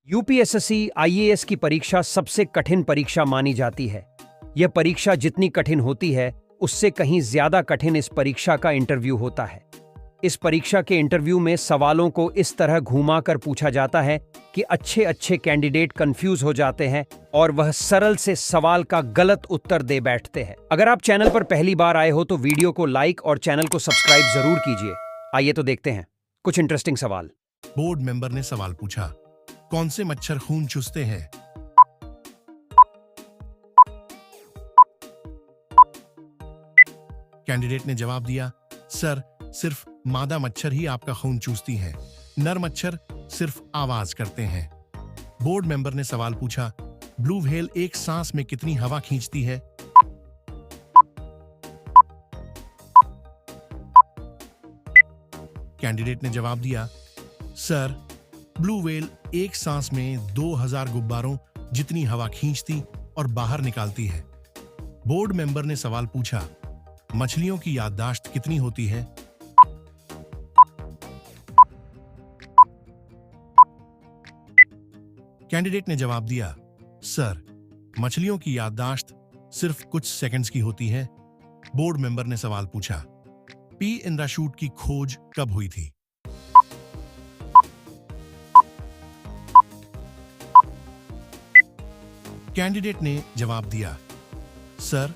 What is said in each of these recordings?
UPSSC IAS की परीक्षा सबसे कठिन परीक्षा मानी जाती है। यह परीक्षा जितनी कठिन होती है, उससे कहीं ज्यादा कठिन इस परीक्षा का इंटरव्यू होता है। इस परीक्षा के इंटरव्यू में सवालों को इस तरह घुमा कर पूछा जाता है कि अच्छे अच्छे कैंडिडेट कंफ्यूज हो जाते हैं और वह सरल से सवाल का गलत उत्तर दे बैठते हैं। अगर आप चैनल पर पहली बार आए हो तो वीडियो को लाइक और चैनल को सब्सक्राइब जरूर कीजिए। आइए तो देखते हैं कुछ इंटरेस्टिंग सवाल। बोर्ड मेंबर ने सवाल पूछा, कौन से मच्छर खून चूसते हैं? कैंडिडेट ने जवाब दिया, सर, सिर्फ मादा मच्छर ही आपका खून चूसती हैं। नर मच्छर सिर्फ आवाज करते हैं। बोर्ड मेंबर ने सवाल पूछा, ब्लू व्हेल एक सांस में कितनी हवा खींचती है? कैंडिडेट ने जवाब दिया, सर, ब्लू व्हेल एक सांस में 2000 गुब्बारों जितनी हवा खींचती और बाहर निकालती है। बोर्ड मेंबर ने सवाल पूछा, मछलियों की याददाश्त कितनी होती है? कैंडिडेट ने जवाब दिया, सर, मछलियों की याददाश्त सिर्फ कुछ सेकंड्स की होती है। बोर्ड मेंबर ने सवाल पूछा, पी इंद्रा शूट की खोज कब हुई थी? कैंडिडेट ने जवाब दिया, सर,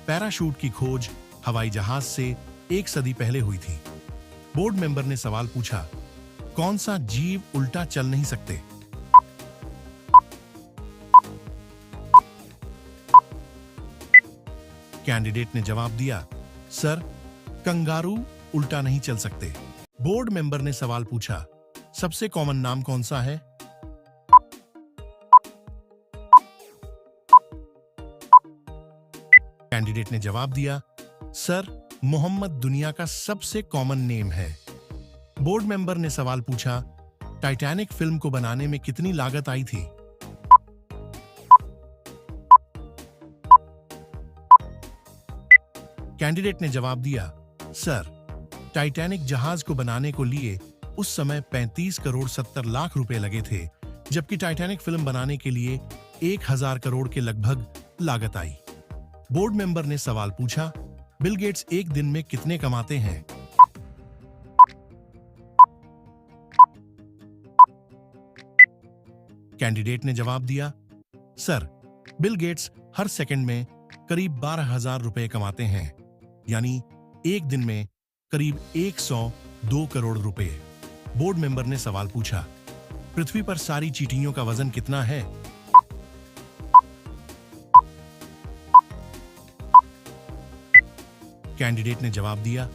पैराशूट की खोज हवाई जहाज से 1 सदी पहले हुई थी। बोर्ड मेंबर ने सवाल पूछा, कौन सा जीव उल्टा चल नहीं सकते? कैंडिडेट ने जवाब दिया, सर, कंगारू उल्टा नहीं चल सकते। बोर्ड मेंबर ने सवाल पूछा, सबसे कॉमन नाम कौन सा है? कैंडिडेट ने जवाब दिया, सर, मोहम्मद दुनिया का सबसे कॉमन नेम है। बोर्ड मेंबर ने सवाल पूछा, टाइटैनिक फिल्म को बनाने में कितनी लागत आई थी? कैंडिडेट ने जवाब दिया, सर, टाइटैनिक जहाज को बनाने को लिए उस समय 35 करोड़ 70 लाख रुपए लगे थे, जबकि टाइटैनिक फिल्म बनाने के लिए 1000 करोड़ के लगभग लागत आई। बोर्ड मेंबर ने सवाल पूछा, बिल गेट्स एक दिन में कितने कमाते हैं? कैंडिडेट ने जवाब दिया, सर, बिल गेट्स हर सेकंड में करीब 12,000 रुपए कमाते हैं, यानी एक दिन में करीब 102 करोड़ रुपए। बोर्ड मेंबर ने सवाल पूछा, पृथ्वी पर सारी चींटियों का वजन कितना है? कैंडिडेट ने जवाब दिया,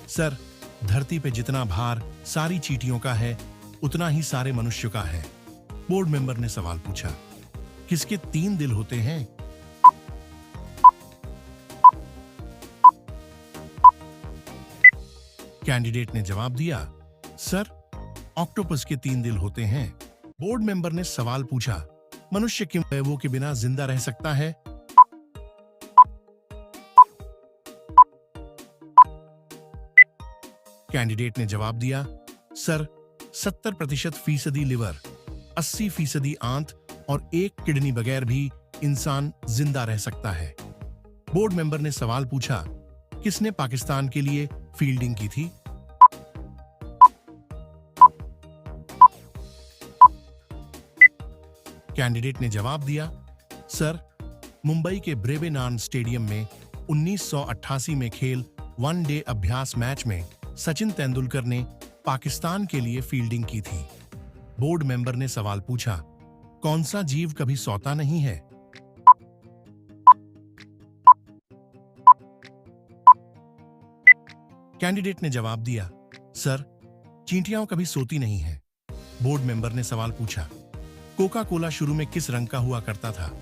सर, धरती पे जितना भार सारी चींटियों का है, उतना ही सारे मनुष्यों का है। बोर्ड मेंबर ने सवाल पूछा, किसके 3 दिल होते हैं? कैंडिडेट ने जवाब दिया, सर, ऑक्टोपस के 3 दिल होते हैं। बोर्ड मेंबर ने सवाल पूछा, मनुष्य क्यों अवयवों के बिना जिंदा रह सकता है? कैंडिडेट ने जवाब दिया, सर, 70% लिवर, 80% आंत और 1 किडनी बगैर भी इंसान जिंदा रह सकता है। बोर्ड मेंबर ने सवाल पूछा, किसने पाकिस्तान के लिए फील्डिंग की थी? कैंडिडेट ने जवाब दिया, सर, मुंबई के ब्रेवेनान स्टेडियम में 1988 में खेल वनडे अभ्यास मैच में सचिन तेंदुलकर ने पाकिस्तान के लिए फील्डिंग की थी। बोर्ड मेंबर ने सवाल पूछा, कौन सा जीव कभी सोता नहीं है? कैंडिडेट ने जवाब दिया, सर, चींटियां कभी सोती नहीं है। बोर्ड मेंबर ने सवाल पूछा, कोका कोला शुरू में किस रंग का हुआ करता था?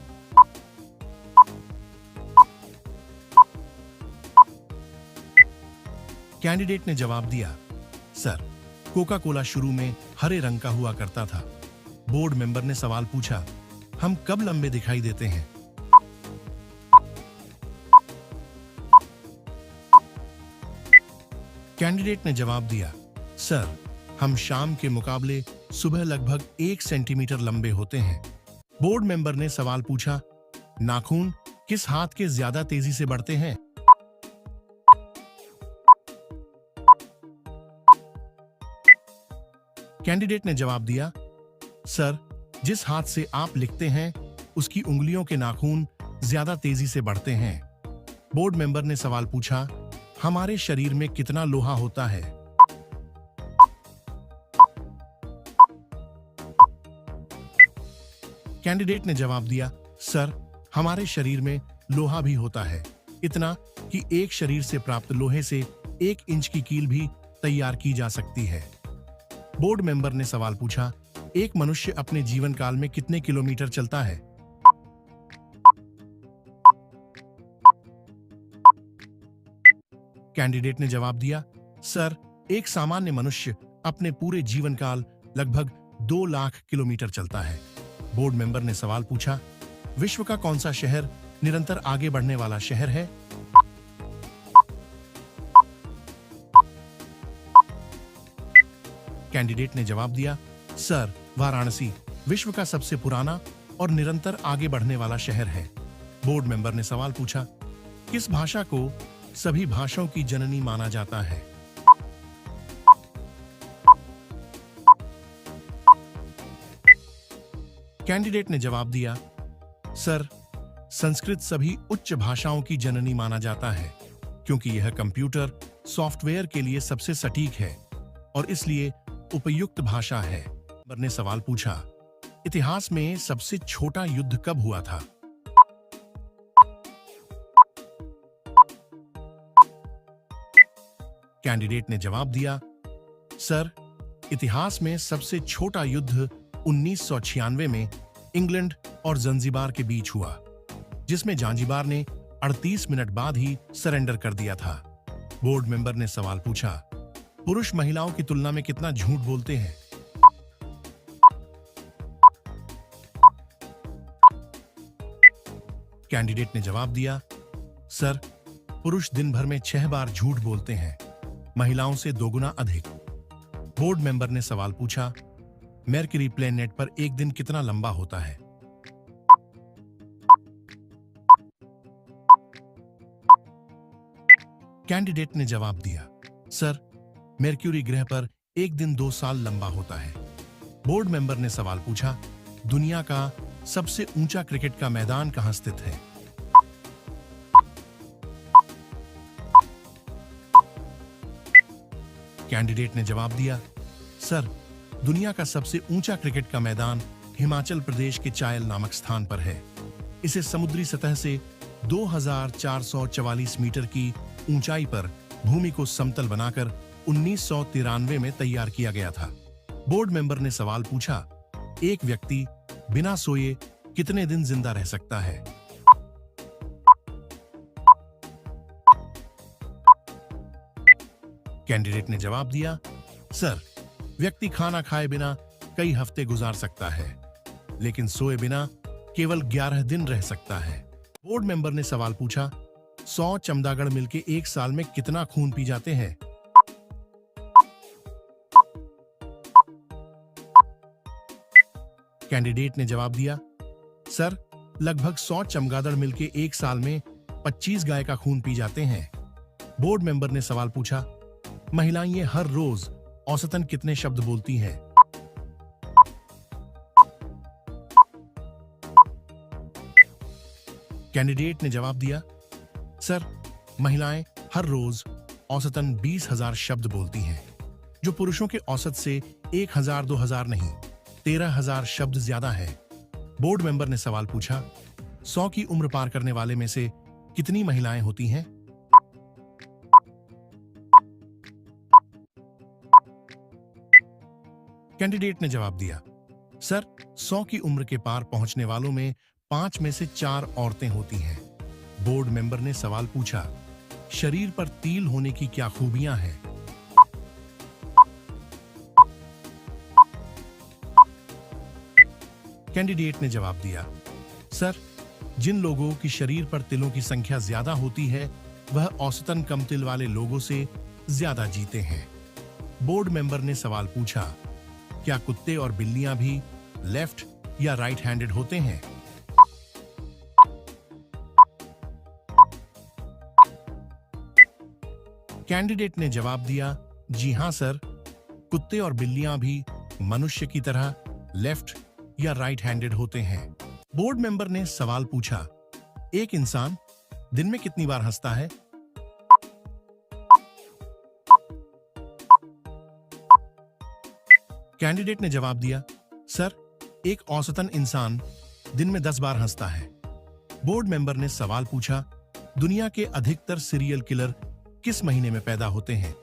कैंडिडेट ने जवाब दिया, सर, कोका कोला शुरू में हरे रंग का हुआ करता था। बोर्ड मेंबर ने सवाल पूछा, हम कब लंबे दिखाई देते हैं? कैंडिडेट ने जवाब दिया, सर, हम शाम के मुकाबले सुबह लगभग 1 सेंटीमीटर लंबे होते हैं। बोर्ड मेंबर ने सवाल पूछा, नाखून किस हाथ के ज्यादा तेजी से बढ़ते हैं? कैंडिडेट ने जवाब दिया, सर, जिस हाथ से आप लिखते हैं उसकी उंगलियों के नाखून ज्यादा तेजी से बढ़ते हैं। बोर्ड मेंबर ने सवाल पूछा, हमारे शरीर में कितना लोहा होता है? कैंडिडेट ने जवाब दिया, सर, हमारे शरीर में लोहा भी होता है, इतना कि एक शरीर से प्राप्त लोहे से 1 इंच की कील भी तैयार की जा सकती है। बोर्ड मेंबर ने सवाल पूछा, एक मनुष्य अपने जीवन काल में कितने किलोमीटर चलता है? कैंडिडेट ने जवाब दिया, सर, एक सामान्य मनुष्य अपने पूरे जीवन काल लगभग 2 लाख किलोमीटर चलता है। बोर्ड मेंबर ने सवाल पूछा, विश्व का कौन सा शहर निरंतर आगे बढ़ने वाला शहर है? कैंडिडेट ने जवाब दिया, सर, वाराणसी विश्व का सबसे पुराना और निरंतर आगे बढ़ने वाला शहर है। बोर्ड मेंबर ने सवाल पूछा, किस भाषा को सभी भाषाओं की जननी माना जाता है? कैंडिडेट ने जवाब दिया, सर, संस्कृत सभी उच्च भाषाओं की जननी माना जाता है क्योंकि यह कंप्यूटर सॉफ्टवेयर के लिए सबसे सटीक है और इसलिए उपयुक्त भाषा है। मेंबर ने सवाल पूछा, इतिहास में सबसे छोटा युद्ध कब हुआ था? कैंडिडेट ने जवाब दिया, सर, इतिहास में सबसे छोटा युद्ध 1996 में इंग्लैंड और जंजीबार के बीच हुआ, जिसमें जांजीबार ने 38 मिनट बाद ही सरेंडर कर दिया था। बोर्ड मेंबर ने सवाल पूछा, पुरुष महिलाओं की तुलना में कितना झूठ बोलते हैं? कैंडिडेट ने जवाब दिया, सर, पुरुष दिन भर में 6 बार झूठ बोलते हैं, महिलाओं से 2 गुना अधिक। बोर्ड मेंबर ने सवाल पूछा, मरकरी प्लेनेट पर एक दिन कितना लंबा होता है? कैंडिडेट ने जवाब दिया, सर, मरक्यूरी ग्रह पर एक दिन 2 साल लंबा होता है। बोर्ड मेंबर ने सवाल पूछा, दुनिया का सबसे ऊंचा क्रिकेट का मैदान कहां स्थित है? कैंडिडेट ने जवाब दिया, सर, दुनिया का सबसे ऊंचा क्रिकेट का मैदान हिमाचल प्रदेश के चायल नामक स्थान पर है। इसे समुद्री सतह से 2444 मीटर की ऊंचाई पर भूमि को समतल बनाकर 1993 में तैयार किया गया था। बोर्ड मेंबर ने सवाल पूछा, एक व्यक्ति बिना सोए कितने दिन जिंदा रह सकता है? कैंडिडेट ने जवाब दिया, सर, व्यक्ति खाना खाए बिना कई हफ्ते गुजार सकता है, लेकिन सोए बिना केवल 11 दिन रह सकता है। बोर्ड मेंबर ने सवाल पूछा, 100 चमगादड़ मिलकर एक साल में कितना खून पी जाते हैं? कैंडिडेट ने जवाब दिया, सर, लगभग 100 चमगादड़ मिलकर एक साल में 25 गाय का खून पी जाते हैं। बोर्ड मेंबर ने सवाल पूछा, महिलाएं हर रोज औसतन कितने शब्द बोलती हैं? कैंडिडेट ने जवाब दिया, सर, महिलाएं हर रोज औसतन 20,000 शब्द बोलती हैं, जो पुरुषों के औसत से 1,000-2,000 नहीं, 13,000 शब्द ज्यादा है। बोर्ड मेंबर ने सवाल पूछा, 100 की उम्र पार करने वाले में से कितनी महिलाएं होती हैं? कैंडिडेट ने जवाब दिया, सर, 100 की उम्र के पार पहुंचने वालों में 5 में से 4 औरतें होती हैं। बोर्ड मेंबर ने सवाल पूछा, शरीर पर तिल होने की क्या खूबियां हैं? कैंडिडेट ने जवाब दिया, सर, जिन लोगों की शरीर पर तिलों की संख्या ज्यादा होती है वह औसतन कम तिल वाले लोगों से ज्यादा जीते हैं। बोर्ड मेंबर ने सवाल पूछा, क्या कुत्ते और बिल्लियां भी लेफ्ट या राइट हैंडेड होते हैं? कैंडिडेट ने जवाब दिया, जी हां सर, कुत्ते और बिल्लियां भी मनुष्य की तरह लेफ्ट या राइट हैंडेड होते हैं। बोर्ड मेंबर ने सवाल पूछा, एक इंसान दिन में कितनी बार हंसता है? कैंडिडेट ने जवाब दिया, सर, एक औसतन इंसान दिन में 10 बार हंसता है। बोर्ड मेंबर ने सवाल पूछा, दुनिया के अधिकतर सीरियल किलर किस महीने में पैदा होते हैं?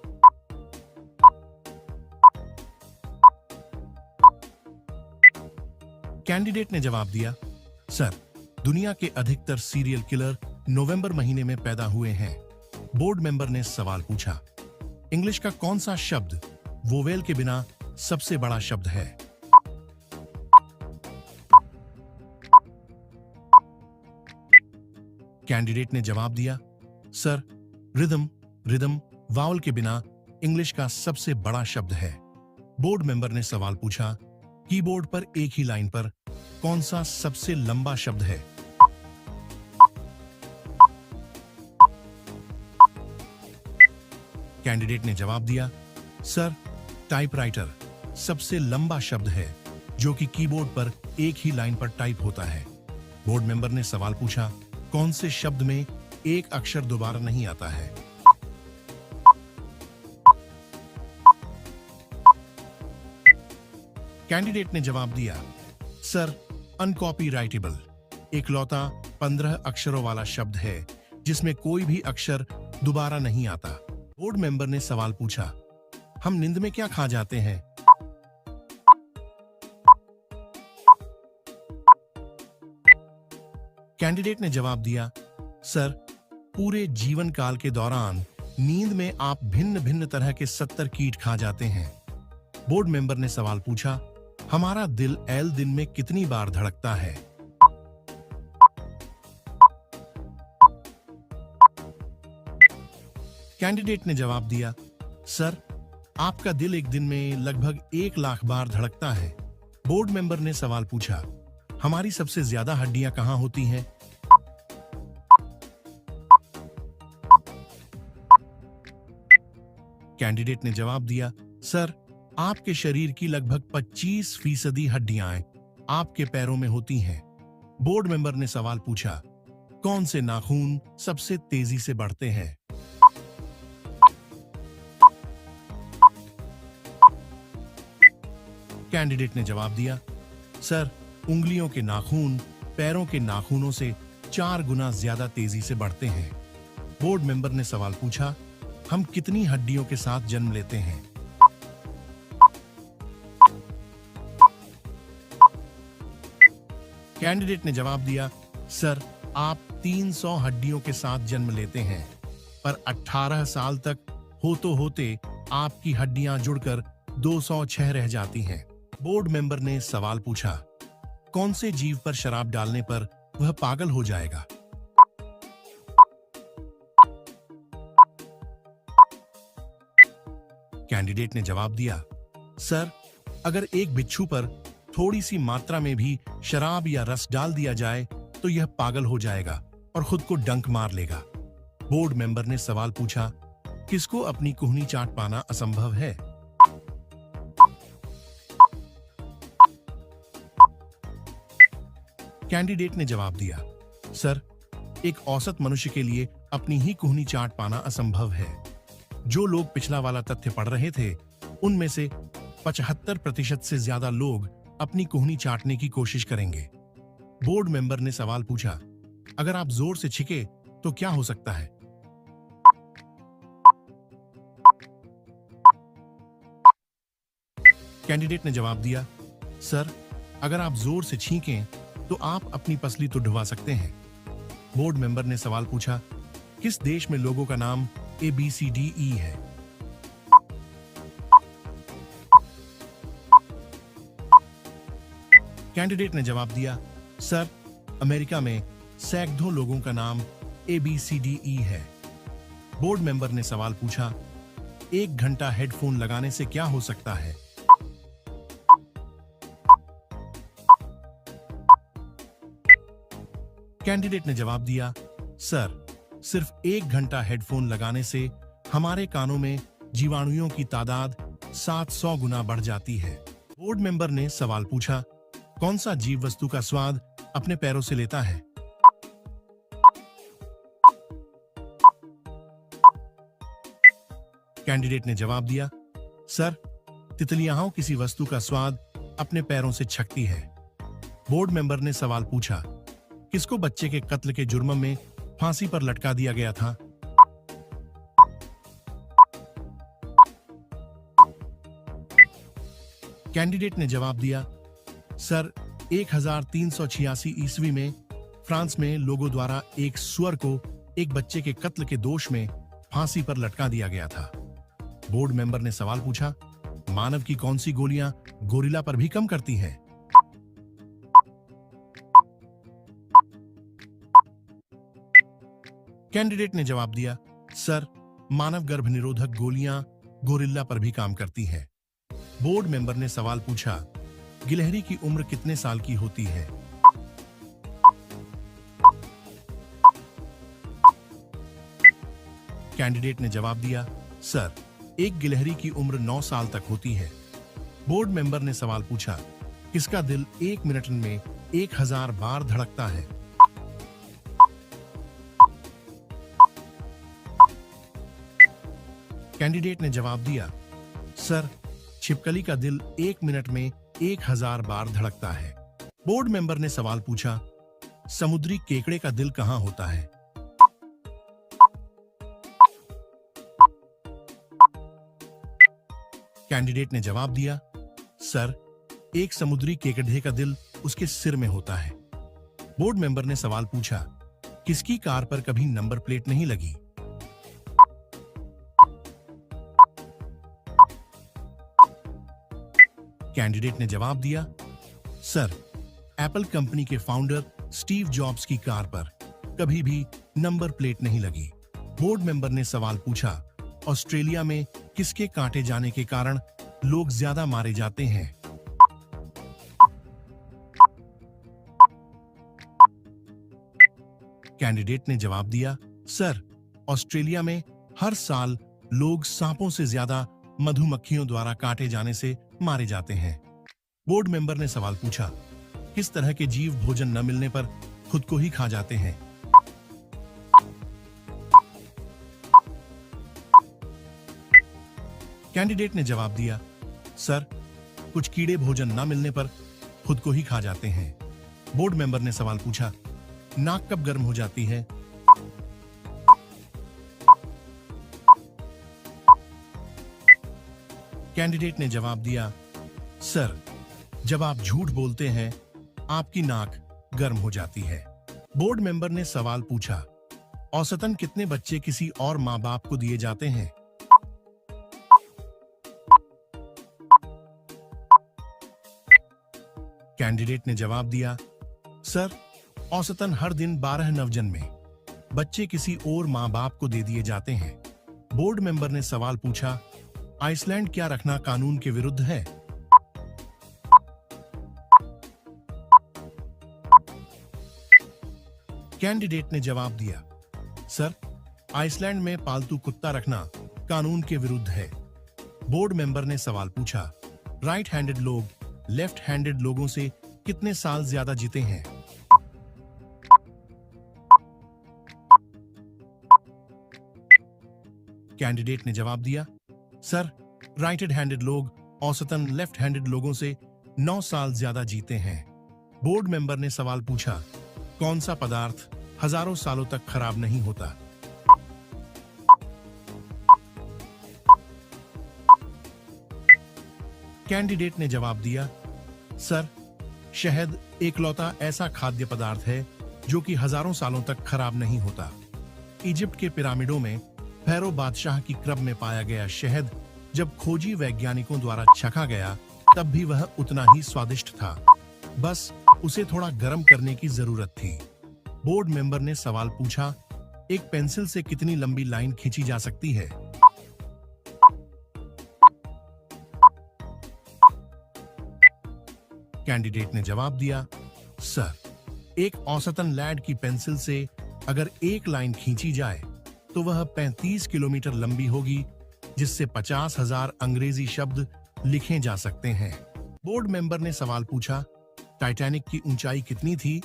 कैंडिडेट ने जवाब दिया, सर, दुनिया के अधिकतर सीरियल किलर नवंबर महीने में पैदा हुए हैं। बोर्ड मेंबर ने सवाल पूछा, इंग्लिश का कौन सा शब्द वोवेल के बिना सबसे बड़ा शब्द है? कैंडिडेट ने जवाब दिया, सर, रिदम वावल के बिना इंग्लिश का सबसे बड़ा शब्द है। बोर्ड मेंबर ने सवाल पूछा, कीबोर्ड पर एक ही लाइन पर कौन सा सबसे लंबा शब्द है? कैंडिडेट ने जवाब दिया, सर, टाइपराइटर सबसे लंबा शब्द है जो कि कीबोर्ड पर एक ही लाइन पर टाइप होता है। बोर्ड मेंबर ने सवाल पूछा, कौन से शब्द में एक अक्षर दोबारा नहीं आता है? कैंडिडेट ने जवाब दिया, सर, अनकॉपीराइटेबल इकलौता 15 अक्षरों वाला शब्द है जिसमें कोई भी अक्षर दोबारा नहीं आता। बोर्ड मेंबर ने सवाल पूछा, हम नींद में क्या खा जाते हैं? कैंडिडेट ने जवाब दिया, सर, पूरे जीवन काल के दौरान नींद में आप भिन्न भिन्न तरह के 70 कीट खा जाते हैं। बोर्ड मेंबर ने सवाल पूछा, हमारा दिल दिन में कितनी बार धड़कता है? कैंडिडेट ने जवाब दिया, सर, आपका दिल एक दिन में लगभग 1 लाख बार धड़कता है। बोर्ड मेंबर ने सवाल पूछा, हमारी सबसे ज्यादा हड्डियां कहां होती हैं? कैंडिडेट ने जवाब दिया, सर, आपके शरीर की लगभग 25% हड्डियां आपके पैरों में होती हैं। बोर्ड मेंबर ने सवाल पूछा, कौन से नाखून सबसे तेजी से बढ़ते हैं? कैंडिडेट ने जवाब दिया, सर, उंगलियों के नाखून पैरों के नाखूनों से 4 गुना ज्यादा तेजी से बढ़ते हैं। बोर्ड मेंबर ने सवाल पूछा, हम कितनी हड्डियों के साथ जन्म लेते हैं? कैंडिडेट ने जवाब दिया, सर, आप 300 हड्डियों के साथ जन्म लेते हैं, पर 18 साल तक होते आपकी हड्डियां जुड़कर 206 रह जाती हैं। बोर्ड मेंबर ने सवाल पूछा, कौन से जीव पर शराब डालने पर वह पागल हो जाएगा? कैंडिडेट ने जवाब दिया, सर, अगर एक बिच्छू पर थोड़ी सी मात्रा में भी शराब या रस डाल दिया जाए तो यह पागल हो जाएगा और खुद को डंक मार लेगा। बोर्ड मेंबर ने सवाल पूछा, किसको अपनी कुहनी चाट पाना असंभव है? कैंडिडेट ने जवाब दिया, सर, एक औसत मनुष्य के लिए अपनी ही कुहनी चाट पाना असंभव है। जो लोग पिछला वाला तथ्य पढ़ रहे थे उनमें से 75% से ज्यादा लोग अपनी कुहनी चाटने की कोशिश करेंगे। बोर्ड मेंबर ने सवाल पूछा, अगर आप जोर से छींके तो क्या हो सकता है? कैंडिडेट ने जवाब दिया, सर, अगर आप जोर से छींकें तो आप अपनी पसली तो ढुवा सकते हैं। बोर्ड मेंबर ने सवाल पूछा, किस देश में लोगों का नाम ABCDE है? कैंडिडेट ने जवाब दिया, सर, अमेरिका में सैकड़ों लोगों का नाम ABCDE है। बोर्ड मेंबर ने सवाल पूछा, 1 घंटा हेडफोन लगाने से क्या हो सकता है? कैंडिडेट ने जवाब दिया, सर, सिर्फ 1 घंटा हेडफोन लगाने से हमारे कानों में जीवाणुओं की तादाद 700 गुना बढ़ जाती है। बोर्ड मेंबर ने सवाल पूछा, कौन सा जीव वस्तु का स्वाद अपने पैरों से लेता है? कैंडिडेट ने जवाब दिया, सर, तितलियां किसी वस्तु का स्वाद अपने पैरों से छकती है। बोर्ड मेंबर ने सवाल पूछा, किसको बच्चे के कत्ल के जुर्म में फांसी पर लटका दिया गया था? कैंडिडेट ने जवाब दिया, सर, 1386 ईस्वी में फ्रांस में लोगों द्वारा एक सुअर को एक बच्चे के कत्ल के दोष में फांसी पर लटका दिया गया था। बोर्ड मेंबर ने सवाल पूछा, मानव की कौन सी गोलियां गोरिल्ला पर भी कम करती हैं? कैंडिडेट ने जवाब दिया, सर, मानव गर्भ निरोधक गोलियां गोरिल्ला पर भी काम करती हैं। बोर्ड मेंबर ने सवाल पूछा, गिलहरी की उम्र कितने साल की होती है? कैंडिडेट ने जवाब दिया, सर, एक गिलहरी की उम्र 9 साल तक होती है। बोर्ड मेंबर ने सवाल पूछा, किसका दिल 1 मिनट में 1000 बार धड़कता है? कैंडिडेट ने जवाब दिया, सर, छिपकली का दिल 1 मिनट में 1000 बार धड़कता है। बोर्ड मेंबर ने सवाल पूछा, समुद्री केकड़े का दिल कहां होता है? कैंडिडेट ने जवाब दिया, सर, एक समुद्री केकड़े का दिल उसके सिर में होता है। बोर्ड मेंबर ने सवाल पूछा, किसकी कार पर कभी नंबर प्लेट नहीं लगी? कैंडिडेट ने जवाब दिया, सर, एप्पल कंपनी के फाउंडर स्टीव जॉब्स की कार पर कभी भी नंबर प्लेट नहीं लगी। बोर्ड मेंबर ने सवाल पूछा, ऑस्ट्रेलिया में किसके काटे जाने के कारण लोग ज्यादा मारे जाते हैं? कैंडिडेट ने जवाब दिया, सर, ऑस्ट्रेलिया में हर साल लोग सांपों से ज्यादा मधुमक्खियों द्वारा काटे जाने से मारे जाते हैं। बोर्ड मेंबर ने सवाल पूछा, किस तरह के जीव भोजन न मिलने पर खुद को ही खा जाते हैं? कैंडिडेट ने जवाब दिया, सर, कुछ कीड़े भोजन न मिलने पर खुद को ही खा जाते हैं। बोर्ड मेंबर ने सवाल पूछा, नाक कब गर्म हो जाती है? कैंडिडेट ने जवाब दिया, सर, जब आप झूठ बोलते हैं आपकी नाक गर्म हो जाती है। बोर्ड मेंबर ने सवाल पूछा, औसतन कितने बच्चे किसी और माँ बाप को दिए जाते हैं? कैंडिडेट ने जवाब दिया, सर, औसतन हर दिन 12 नवजन्मे बच्चे किसी और माँ बाप को दे दिए जाते हैं। बोर्ड मेंबर ने सवाल पूछा, आइसलैंड क्या रखना कानून के विरुद्ध है? कैंडिडेट ने जवाब दिया, सर, आइसलैंड में पालतू कुत्ता रखना कानून के विरुद्ध है। बोर्ड मेंबर ने सवाल पूछा, राइट हैंडेड लोग लेफ्ट हैंडेड लोगों से कितने साल ज्यादा जीते हैं? कैंडिडेट ने जवाब दिया, सर, राइट हैंडेड लोग औसतन लेफ्ट हैंडेड लोगों से 9 साल ज्यादा जीते हैं। बोर्ड मेंबर ने सवाल पूछा, कौन सा पदार्थ हजारों सालों तक खराब नहीं होता? कैंडिडेट ने जवाब दिया, सर, शहद एकलौता ऐसा खाद्य पदार्थ है जो कि हजारों सालों तक खराब नहीं होता। इजिप्ट के पिरामिडों में फैरो बादशाह की क्रब में पाया गया शहद जब खोजी वैज्ञानिकों द्वारा चखा गया तब भी वह उतना ही स्वादिष्ट था, बस उसे थोड़ा गर्म करने की जरूरत थी। बोर्ड मेंबर ने सवाल पूछा, एक पेंसिल से कितनी लंबी लाइन खींची जा सकती है? कैंडिडेट ने जवाब दिया, सर, एक औसतन लैड की पेंसिल से अगर एक लाइन खींची जाए तो वह 35 किलोमीटर लंबी होगी, जिससे 50,000 अंग्रेजी शब्द लिखे जा सकते हैं। बोर्ड मेंबर ने सवाल पूछा, टाइटैनिक की ऊंचाई कितनी थी?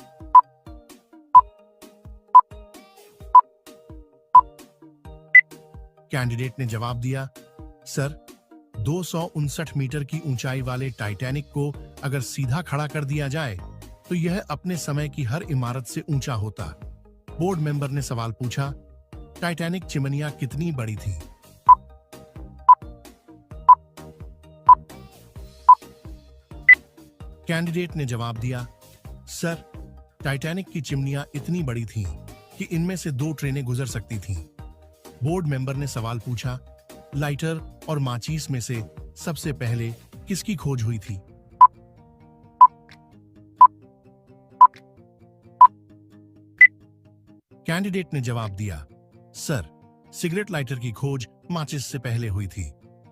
कैंडिडेट ने जवाब दिया, सर 259 मीटर की ऊंचाई वाले टाइटैनिक को अगर सीधा खड़ा कर दिया जाए तो यह अपने समय की हर इमारत से ऊंचा होता। बोर्ड मेंबर ने सवाल पूछा, टाइटैनिक चिमनियां कितनी बड़ी थी? कैंडिडेट ने जवाब दिया, सर टाइटैनिक की चिमनियां इतनी बड़ी थीं कि इनमें से 2 ट्रेनें गुजर सकती थीं। बोर्ड मेंबर ने सवाल पूछा, लाइटर और माचिस में से सबसे पहले किसकी खोज हुई थी? कैंडिडेट ने जवाब दिया, सर सिगरेट लाइटर की खोज माचिस से पहले हुई थी।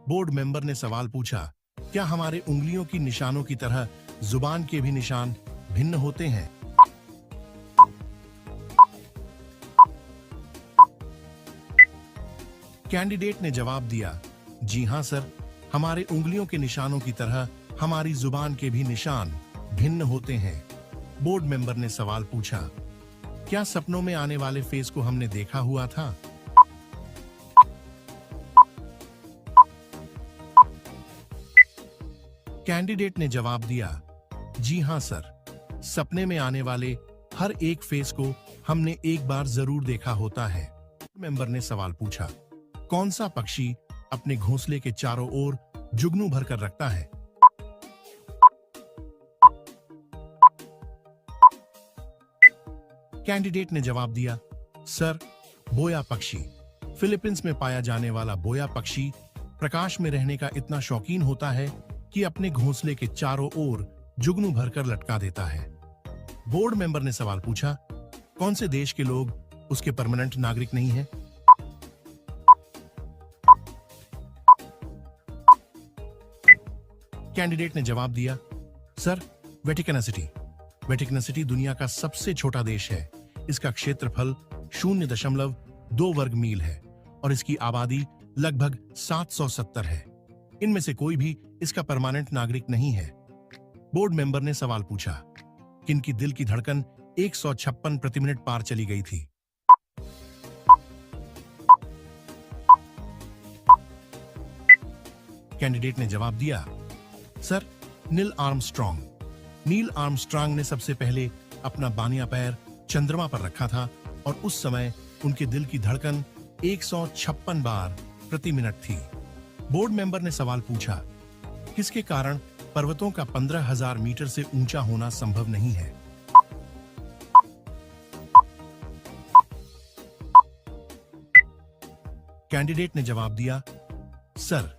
बोर्ड मेंबर ने सवाल पूछा, क्या हमारे उंगलियों की निशानों की तरह जुबान के भी निशान भिन्न होते हैं? कैंडिडेट ने जवाब दिया, जी हां सर, हमारे उंगलियों के निशानों की तरह हमारी जुबान के भी निशान भिन्न होते हैं। बोर्ड मेंबर ने सवाल पूछा, क्या सपनों में आने वाले फेस को हमने देखा हुआ था? कैंडिडेट ने जवाब दिया, जी हां सर, सपने में आने वाले हर एक फेस को हमने एक बार जरूर देखा होता है। मेंबर ने सवाल पूछा, कौन सा पक्षी अपने घोंसले के चारों ओर जुगनू भरकर रखता है? कैंडिडेट ने जवाब दिया, सर बोया पक्षी। फिलीपींस में पाया जाने वाला बोया पक्षी प्रकाश में रहने का इतना शौकीन होता है कि अपने घोंसले के चारों ओर जुगनू भरकर लटका देता है। बोर्ड मेंबर ने सवाल पूछा, कौन से देश के लोग उसके परमानेंट नागरिक नहीं हैं? कैंडिडेट ने जवाब दिया, sir Vatican city. Vatican city दुनिया का सबसे छोटा देश है। इसका क्षेत्रफल 0.2 वर्ग मील है और इसकी आबादी लगभग 770 है। इनमें से कोई भी इसका परमानेंट नागरिक नहीं है। बोर्ड मेंबर ने सवाल पूछा, किनकी दिल की धड़कन 156 प्रति मिनट पार चली गई थी? कैंडिडेट ने जवाब दिया, sir Neil Armstrong. Neil Armstrong ने सबसे पहले अपना बानिया पैर चंद्रमा पर रखा था और उस समय उनके दिल की धड़कन 156 बार प्रति मिनट थी। बोर्ड मेंबर ने सवाल पूछा, किसके कारण पर्वतों का 15,000 मीटर से ऊंचा होना संभव नहीं है? कैंडिडेट ने जवाब दिया, सर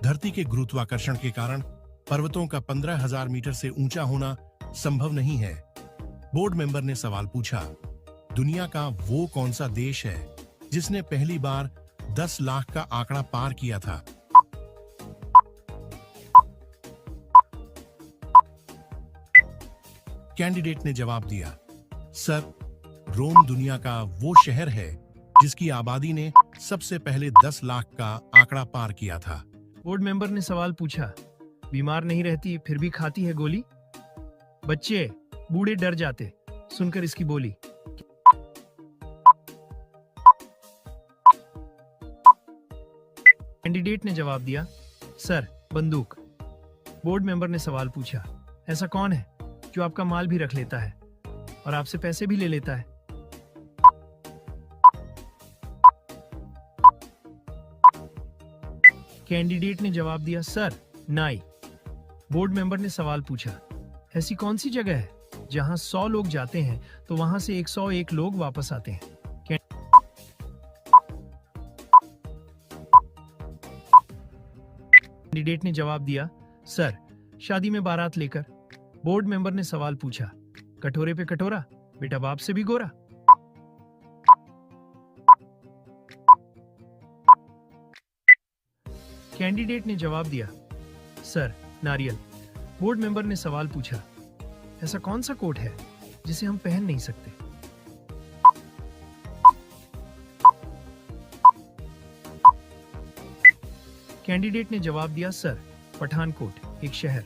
धरती के गुरुत्वाकर्षण के कारण पर्वतों का 15,000 मीटर से ऊंचा होना संभव नहीं है। बोर्ड मेंबर ने सवाल पूछा, दुनिया का वो कौन सा देश है जिसने पहली बार 10 लाख का आंकड़ा पार किया था? कैंडिडेट ने जवाब दिया, सर रोम दुनिया का वो शहर है जिसकी आबादी ने सबसे पहले 10 लाख का आंकड़ा पार किया था। बोर्ड मेंबर ने सवाल पूछा, बीमार नहीं रहती फिर भी खाती है गोली? बच्चे बूढ़े डर जाते सुनकर इसकी बोली। कैंडिडेट ने जवाब दिया, सर बंदूक। बोर्ड मेंबर ने सवाल पूछा, ऐसा कौन है जो आपका माल भी रख लेता है और आपसे पैसे भी ले लेता है? कैंडिडेट ने जवाब दिया, सर नाई। बोर्ड मेंबर ने सवाल पूछा, ऐसी कौन सी जगह है जहां 100 लोग जाते हैं तो वहां से 101 लोग वापस आते हैं? कैंडिडेट ने जवाब दिया, सर शादी में बारात लेकर। बोर्ड मेंबर ने सवाल पूछा, कटोरे पे कटोरा बेटा बाप से भी गोरा। कैंडिडेट ने जवाब दिया, सर नारियल। बोर्ड मेंबर ने सवाल पूछा, ऐसा कौन सा कोट है जिसे हम पहन नहीं सकते? कैंडिडेट ने जवाब दिया, सर, पठानकोट, एक शहर।